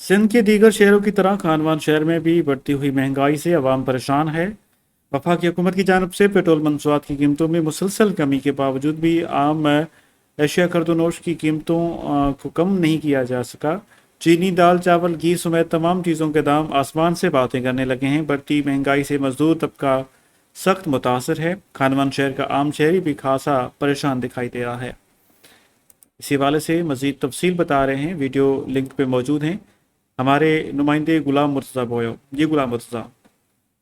सिंध के दीगर शहरों की तरह खानवान शहर में भी बढ़ती हुई महंगाई से अवाम परेशान है। वफाकी हुकूमत की जानब से पेट्रोल मंसूआत की कीमतों में मुसलसल कमी के बावजूद भी आम एशिया खरदोनोश की कीमतों को कम नहीं किया जा सका। चीनी, दाल, चावल, घी समेत तमाम चीज़ों के दाम आसमान से बातें करने लगे हैं। बढ़ती महंगाई से मजदूर तबका सख्त मुतासर है। खानवान शहर का आम शहरी भी खासा परेशान दिखाई दे रहा है। इसी हवाले से मज़ीद तफसील बता रहे हैं, वीडियो लिंक पे मौजूद हैं हमारे नुमाइंदे गुलाम मुर्तज़ा बोयो। जी गुलाम मुर्तज़ा।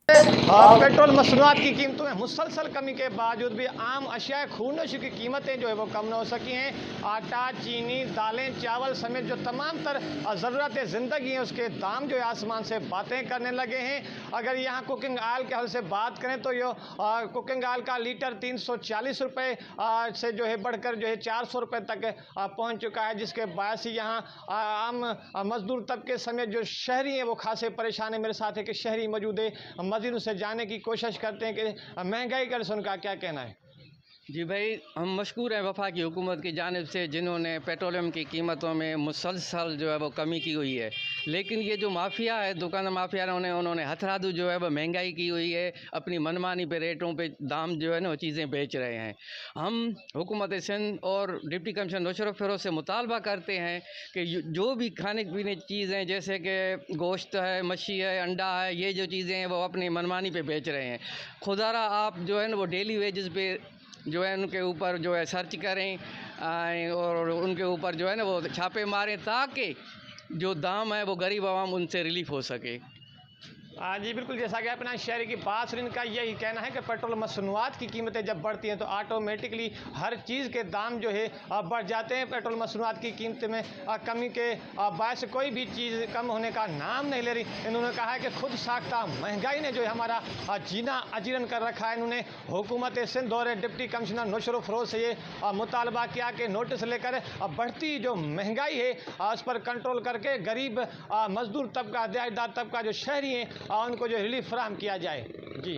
पेट्रोल मसनूआत की कीमतों में मुसलसल कमी के बावजूद भी आम अशिया खूरनोशी की कीमतें जो है वो कम न हो सकी हैं। आटा, चीनी, दालें, चावल समेत जो तमाम तर ज़रूरत ज़िंदगी हैं उसके दाम जो है आसमान से बातें करने लगे हैं। अगर यहाँ कुकिंग ऑयल के हल से बात करें तो ये कुकिंग ऑयल का लीटर 340 रुपये से जो है बढ़कर जो है 400 रुपये तक पहुँच चुका है, जिसके बायस ही यहाँ आम मजदूर तबके समेत जो शहरी हैं वो खासे परेशान है। मेरे साथ है कि शहरी मौजूद है, मज़ीद उससे जानने की कोशिश करते हैं कि महंगाई का उनका क्या कहना है। जी भाई, हम मशकूर हैं वफाकी हुकूमत की जानिब से, जिन्होंने पेट्रोलियम की कीमतों में मुसलसल जो है वो कमी की हुई है। लेकिन ये जो माफिया है, दुकान माफिया उन्होंने हथरादू जो है वो महंगाई की हुई है। अपनी मनमानी पे रेटों पे दाम जो है ना वो चीज़ें बेच रहे हैं। हम हुकूमत सिंध और डिप्टी कमिश्नर नुशरत फिरोज से मुतालबा करते हैं कि जो भी खाने पीने की चीज़ें जैसे कि गोश्त है, मच्छी है, अंडा है, ये जो चीज़ें हैं वो अपनी मनमानी पे बेच रहे हैं। खुदारा आप जो है ना वो डेली वेजेस पे जो है उनके ऊपर जो है सर्च करें और उनके ऊपर जो है ना वो छापे मारें, ताकि जो दाम है वो गरीब आवाम उनसे रिलीफ हो सके। जी बिल्कुल, जैसा कि अपना शहरी की बात सुन का यही कहना है कि पेट्रोल मसनूआत की कीमतें जब बढ़ती हैं तो ऑटोमेटिकली हर चीज़ के दाम जो है बढ़ जाते हैं। पेट्रोल मसनूआत की कीमत में कमी के बायस कोई भी चीज़ कम होने का नाम नहीं ले रही। इन्होंने कहा है कि खुद साख्ता महंगाई ने जो है हमारा जीना अजीरन कर रखा है। इन्होंने हुकूमत सिंध और डिप्टी कमिश्नर नुशरत फिरोज से ये मुतालबा किया कि नोटिस लेकर बढ़ती जो महंगाई है उस पर कंट्रोल करके गरीब मजदूर तबका, दिहाड़ीदार तबका जो शहरी हैं उनको जो रिलीफ फराहम किया जाए। जी।